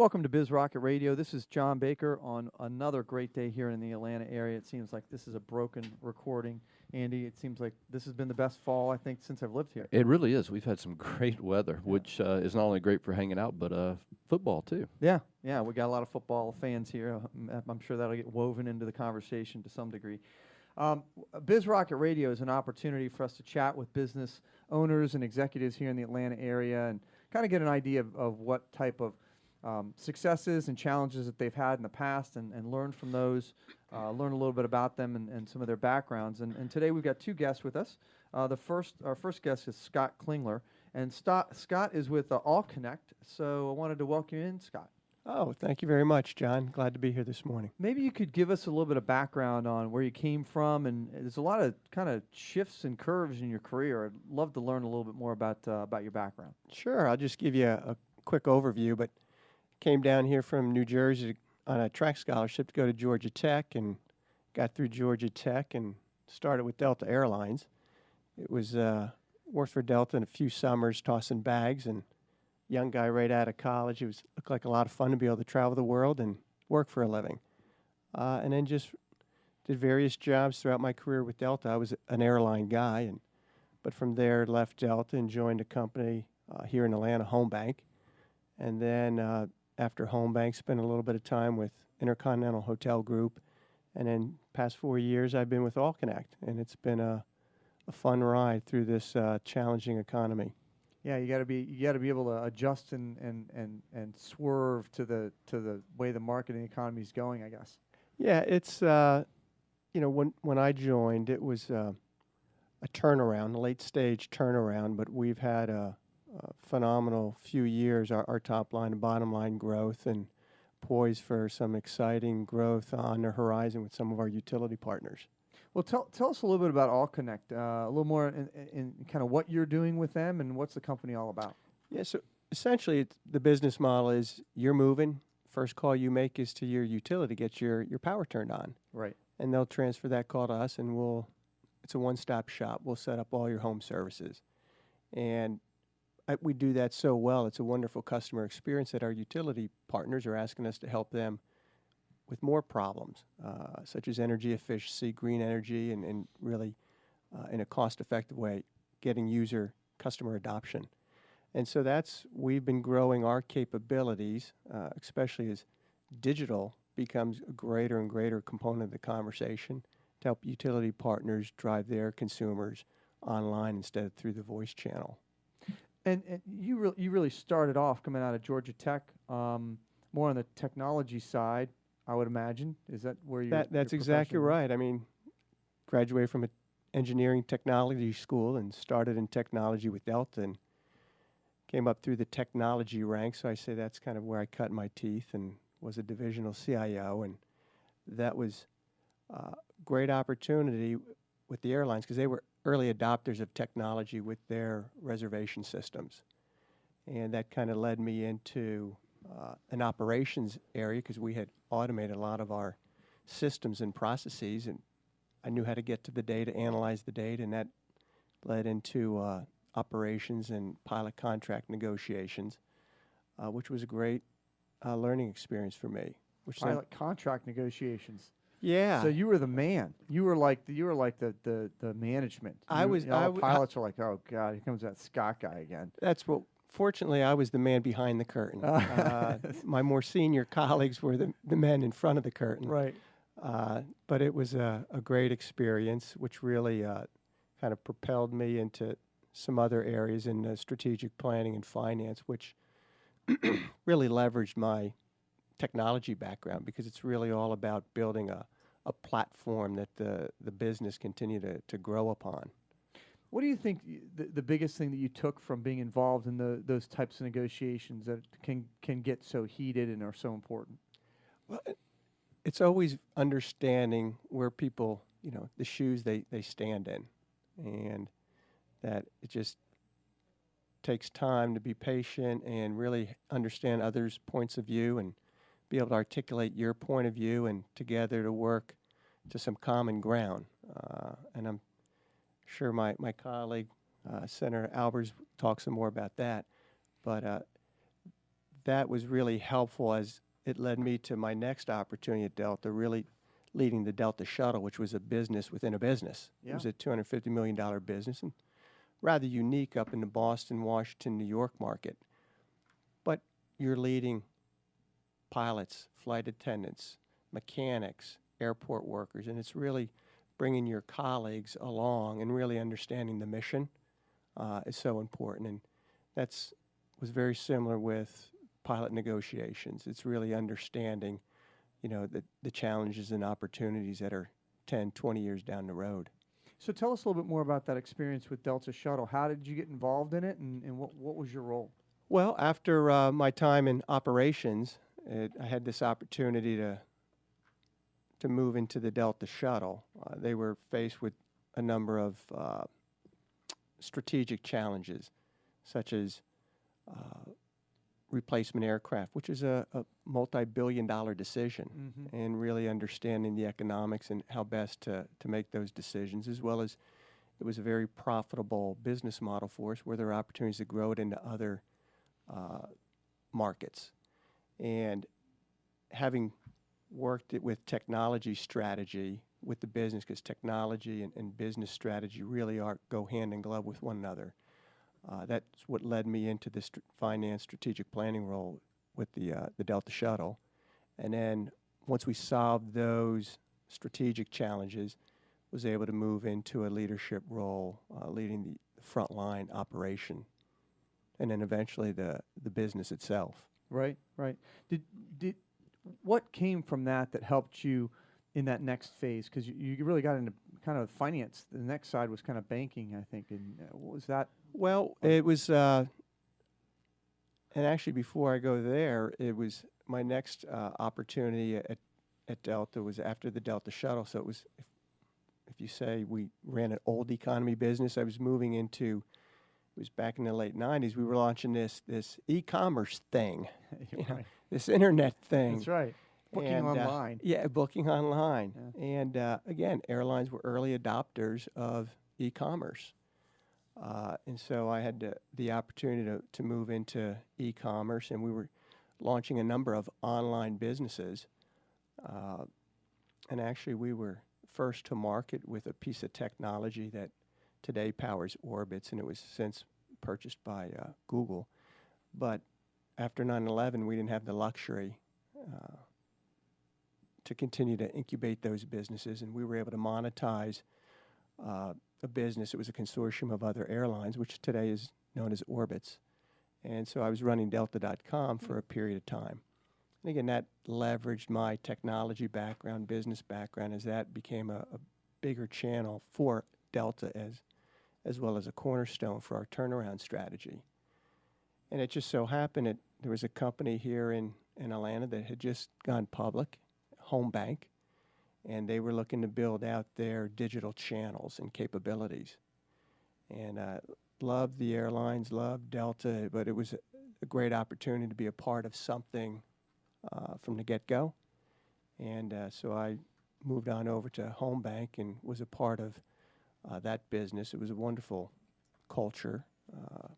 Welcome to BizRocket Radio. This is John Baker on another great day here in the Atlanta area. It seems like this is a broken recording. Andy, it seems like this has been the best fall, I think, since I've lived here. It really is. We've had some great weather, which is not only great for hanging out, but football, too. Yeah, we got a lot of football fans here. I'm sure that'll get woven into the conversation to some degree. BizRocket Radio is an opportunity for us to chat with business owners and executives here in the Atlanta area and kind of get an idea of what type of successes and challenges that they've had in the past and learn from those, learn a little bit about them and some of their backgrounds. And today we've got two guests with us. Our first guest is Scott Klinger, and Scott is with Allconnect. So I wanted to welcome you in, Scott. Oh, thank you very much, John. Glad to be here this morning. Maybe you could give us a little bit of background on where you came from, and there's a lot of kind of shifts and curves in your career. I'd love to learn a little bit more about your background. Sure, I'll just give you a quick overview, but came down here from New Jersey on a track scholarship to go to Georgia Tech and got through Georgia Tech and started with Delta Airlines. It was worked for Delta in a few summers tossing bags, and young guy right out of college. It looked like a lot of fun to be able to travel the world and work for a living. And then just did various jobs throughout my career with Delta. I was an airline guy, but from there left Delta and joined a company here in Atlanta, Home Bank. And then after Home Bank, spent a little bit of time with Intercontinental Hotel Group. And then past 4 years, I've been with Allconnect, and it's been a fun ride through this challenging economy. Yeah, you got to be able to adjust and swerve to the way the market and the economy is going, I guess. Yeah, it's when I joined, it was a turnaround, a late stage turnaround, but we've had a phenomenal few years. Our top line and bottom line growth, and poised for some exciting growth on the horizon with some of our utility partners. Well, tell us a little bit about Allconnect, a little more in kind of what you're doing with them and what's the company all about. Yeah, so essentially the business model is you're moving. First call you make is to your utility, get your power turned on. Right. And they'll transfer that call to us, and it's a one-stop shop. We'll set up all your home services. And we do that so well. It's a wonderful customer experience that our utility partners are asking us to help them with more problems, such as energy efficiency, green energy, and really in a cost-effective way, getting customer adoption. And so we've been growing our capabilities, especially as digital becomes a greater and greater component of the conversation, to help utility partners drive their consumers online instead of through the voice channel. And you really started off coming out of Georgia Tech, more on the technology side, I would imagine. Is that where you? That's exactly right. I mean, graduated from an engineering technology school and started in technology with Delta and came up through the technology ranks. So I say that's kind of where I cut my teeth and was a divisional CIO. And that was a great opportunity with the airlines because they were early adopters of technology with their reservation systems. And that kind of led me into an operations area because we had automated a lot of our systems and processes, and I knew how to get to the data, analyze the data, and that led into operations and pilot contract negotiations, which was a great learning experience for me. Pilot contract negotiations. Yeah. So you were the man. You were like the management. Pilots were like, oh God, here comes that Scott guy again. Fortunately, I was the man behind the curtain. My more senior colleagues were the men in front of the curtain. Right. But it was a great experience, which really kind of propelled me into some other areas in strategic planning and finance, which really leveraged my technology background because it's really all about building a platform that the business continue to grow upon. What do you think the biggest thing that you took from being involved in those types of negotiations that can get so heated and are so important? Well, it's always understanding where people, the shoes they stand in, and that it just takes time to be patient and really understand others' points of view and be able to articulate your point of view and together to work to some common ground. And I'm sure my colleague, Senator Albers, talks some more about that. But that was really helpful as it led me to my next opportunity at Delta, really leading the Delta Shuttle, which was a business within a business. It Yeah. was a $250 million business and rather unique up in the Boston, Washington, New York market. But you're leading pilots, flight attendants, mechanics, airport workers, and it's really bringing your colleagues along and really understanding the mission is so important. And was very similar with pilot negotiations. It's really understanding, the challenges and opportunities that are 10, 20 years down the road. So tell us a little bit more about that experience with Delta Shuttle. How did you get involved in it, and what was your role? Well, after my time in operations, I had this opportunity to move into the Delta Shuttle. They were faced with a number of strategic challenges, such as replacement aircraft, which is a multi-billion-dollar decision, and really understanding the economics and how best to make those decisions, as well as it was a very profitable business model for us where there are opportunities to grow it into other markets. And having worked it with technology strategy with the business, because technology and business strategy really go hand in glove with one another. That's what led me into this finance strategic planning role with the Delta Shuttle. And then once we solved those strategic challenges, was able to move into a leadership role, leading the frontline operation, and then eventually the business itself. Right. Did what came from that helped you in that next phase? Because you really got into kind of finance. The next side was kind of banking, I think. And what was that? Well, it was, and actually before I go there, it was my next opportunity at Delta was after the Delta Shuttle. So it was, if you say we ran an old economy business, I was moving into, it was back in the late 90s, we were launching this e-commerce thing, this internet thing. That's right. Booking online. Yeah, booking online. Yeah. And again, airlines were early adopters of e-commerce. And so I had the opportunity to move into e-commerce, and we were launching a number of online businesses. And actually, we were first to market with a piece of technology that today powers orbits, and it was since purchased by Google. But after 9/11, we didn't have the luxury to continue to incubate those businesses, and we were able to monetize a business. It was a consortium of other airlines, which today is known as Orbitz. And so I was running Delta.com for a period of time. And again, that leveraged my technology background, business background, as that became a bigger channel for Delta as well as a cornerstone for our turnaround strategy. And it just so happened that there was a company here in Atlanta that had just gone public, Home Bank, and they were looking to build out their digital channels and capabilities. And loved the airlines, loved Delta, but it was a great opportunity to be a part of something from the get-go. And so I moved on over to Home Bank and was a part of that business. It was a wonderful culture,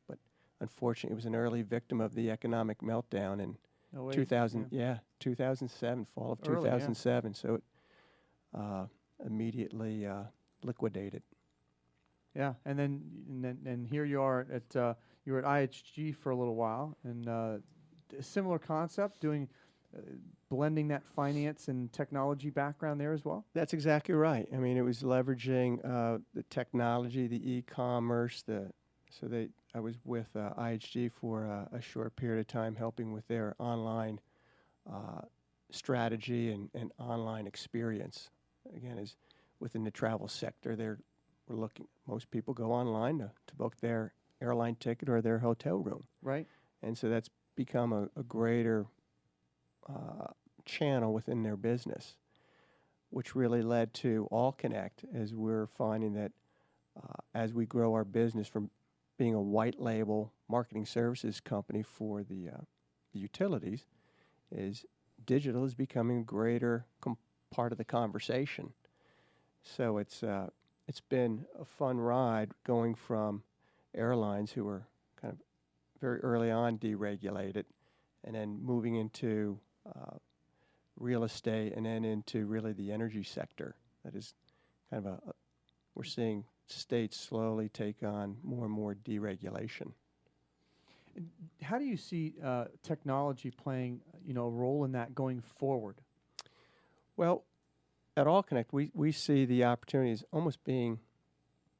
but unfortunately, it was an early victim of the economic meltdown in 2007, fall of Early, 2007. So it immediately liquidated. Yeah, and then here you are at you were at IHG for a little while, and a similar concept, doing blending that finance and technology background there as well. That's exactly right. I mean, it was leveraging the technology, the e-commerce. I was with IHG for a short period of time, helping with their online strategy and online experience. Again, is within the travel sector, most people go online to book their airline ticket or their hotel room. Right. And so that's become a greater channel within their business, which really led to Allconnect, as we're finding that as we grow our business from being a white label marketing services company for the utilities, is digital is becoming a greater part of the conversation. So it's been a fun ride going from airlines who were kind of very early on deregulated, and then moving into real estate, and then into really the energy sector. That is kind of we're seeing states slowly take on more and more deregulation. And how do you see technology playing, a role in that going forward? Well, at Allconnect, we see the opportunities almost being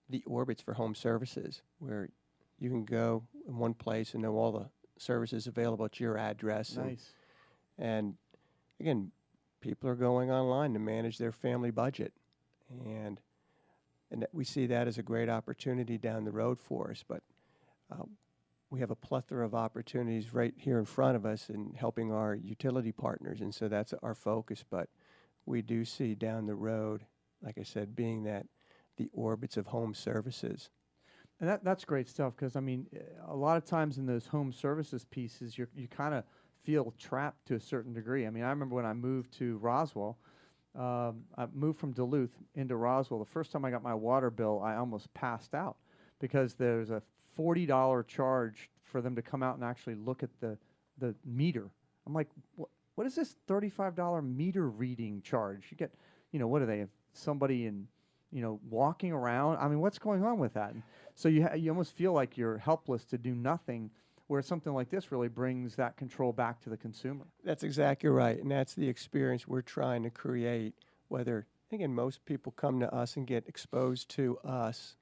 the orbits for home services, where you can go in one place and know all the services available at your address. Nice. And again, people are going online to manage their family budget, and we see that as a great opportunity down the road for us. But we have a plethora of opportunities right here in front of us in helping our utility partners, and so that's our focus. But we do see down the road, like I said, being that the orbits of home services. And that's great stuff, because, a lot of times in those home services pieces, you kind of feel trapped to a certain degree. I remember when I moved to Roswell, I moved from Duluth into Roswell. The first time I got my water bill, I almost passed out, because there's a $40 charge for them to come out and actually look at the meter. I'm like, what is this $35 meter reading charge? You get, what are they? Somebody in, walking around? What's going on with that? And so you almost feel like you're helpless to do nothing, where something like this really brings that control back to the consumer. That's exactly right, and that's the experience we're trying to create. Whether, again, most people come to us and get exposed to us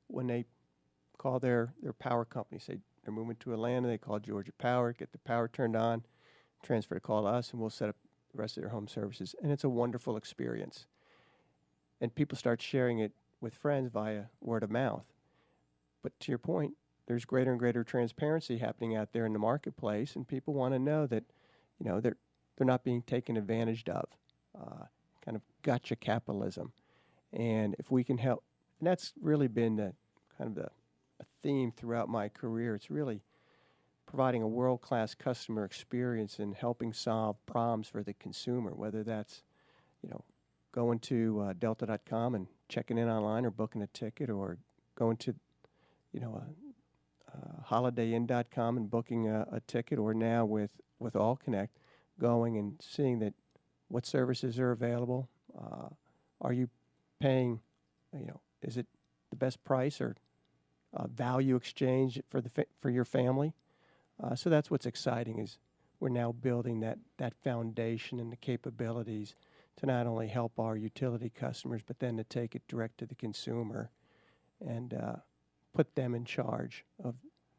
when they call their power company, say they're moving to Atlanta, they call Georgia Power, get the power turned on, transfer the call to us, and we'll set up the rest of their home services. And it's a wonderful experience. And people start sharing it with friends via word of mouth. But to your point, there's greater and greater transparency happening out there in the marketplace, and people want to know that, they're not being taken advantage of, kind of gotcha capitalism. And if we can help, and that's really been a theme throughout my career. It's really providing a world-class customer experience and helping solve problems for the consumer, whether that's, going to delta.com and checking in online or booking a ticket, or going to, holidayinn.com and booking a ticket, or now with Allconnect, going and seeing that what services are available. Are you paying, is it the best price or value exchange for your family? So that's what's exciting, is we're now building that foundation and the capabilities to not only help our utility customers, but then to take it direct to the consumer and put them in charge of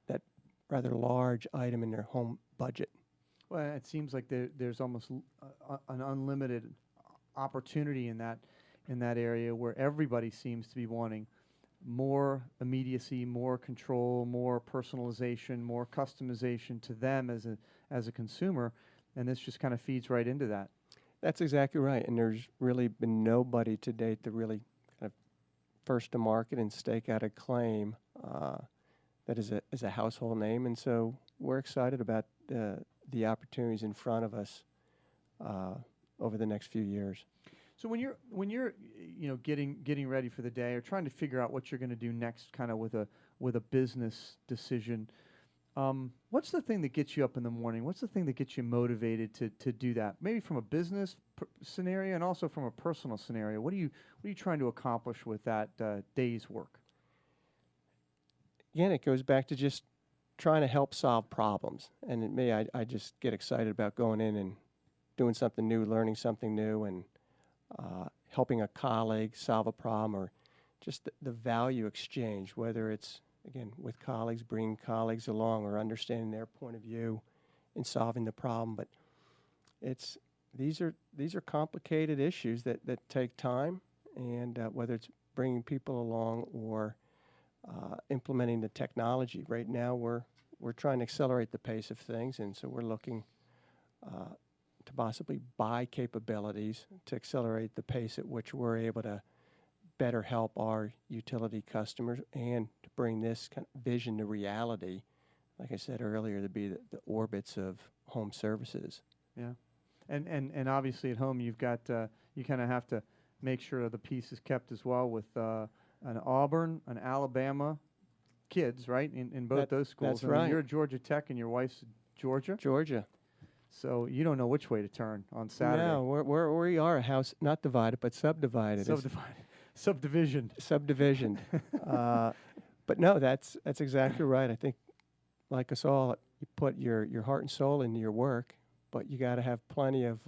that rather large item in their home budget. Well, it seems like there's almost an unlimited opportunity in that area, where everybody seems to be wanting more immediacy, more control, more personalization, more customization to them as a consumer, and this just kind of feeds right into that. That's exactly right, and there's really been nobody to date that really kind of first to market and stake out a claim that is a household name, and so we're excited about the opportunities in front of us over the next few years. So when you're getting ready for the day, or trying to figure out what you're going to do next, kind of with a business decision, what's the thing that gets you up in the morning? What's the thing that gets you motivated to do that? Maybe from a business scenario, and also from a personal scenario. What are you trying to accomplish with that day's work? Again, it goes back to just trying to help solve problems. And in me, I just get excited about going in and doing something new, learning something new, and helping a colleague solve a problem, or just the value exchange, whether it's, again, with colleagues, bringing colleagues along, or understanding their point of view in solving the problem. But these are complicated issues that take time, and whether it's bringing people along or implementing the technology. Right now, we're trying to accelerate the pace of things, and so we're looking to possibly buy capabilities to accelerate the pace at which we're able to better help our utility customers, and to bring this kind of vision to reality, like I said earlier, to be the orbits of home services. Yeah, and obviously at home you've got you kind of have to make sure the peace is kept as well, with an Auburn, an Alabama kids, right, in both those schools. That's right. You're at Georgia Tech, and your wife's Georgia. Georgia. So you don't know which way to turn on Saturday. No, we are a house not divided but subdivided. It's Subdivision. subdivisioned. But no, that's exactly right. I think, like us all, you put your heart and soul into your work, but you got to have plenty of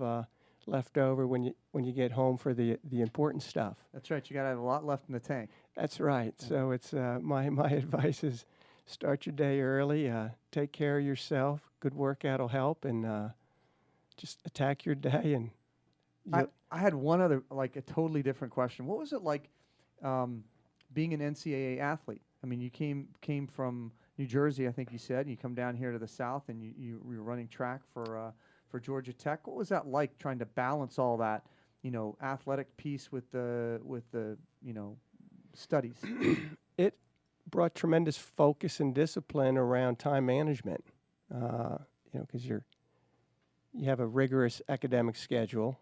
left over when you get home for the important stuff. That's right. You got to have a lot left in the tank. That's right. So it's my advice is start your day early, take care of yourself. Good workout will help, and just attack your day. And I had one other, like a totally different question. What was it like being an NCAA athlete? I mean, you came from New Jersey, I think you said, and you come down here to the South, and you were running track for Georgia Tech. What was that like, trying to balance all that, athletic piece with the studies? it brought tremendous focus and discipline around time management. Because you have a rigorous academic schedule.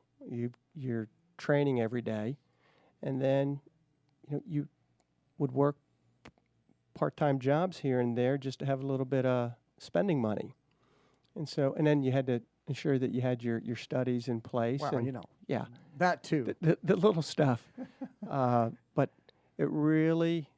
You're training every day, and then you would work part-time jobs here and there just to have a little bit of spending money, and then you had to ensure that you had your studies in place. Wow, and yeah, that too. The little stuff, but it really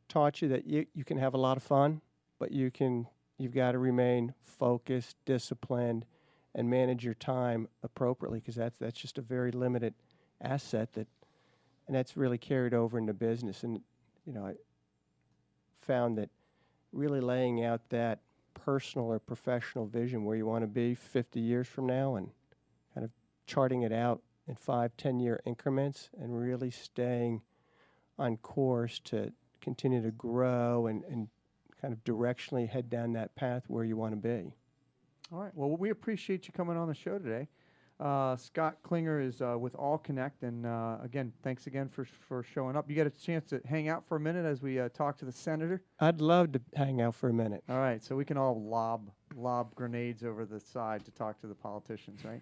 taught you that you can have a lot of fun, but you've got to remain focused, disciplined, and manage your time appropriately, because that's just a very limited asset and that's really carried over into business. And I found that really laying out that personal or professional vision where you want to be 50 years from now, and kind of charting it out in 5-10 year increments, and really staying on course to continue to grow and kind of directionally head down that path where you want to be. All right. Well, we appreciate you coming on the show today. Scott Klinger is with Allconnect, and again, thanks again for showing up. You got a chance to hang out for a minute as we talk to the senator? I'd love to hang out for a minute. All right, so we can all lob grenades over the side to talk to the politicians, right?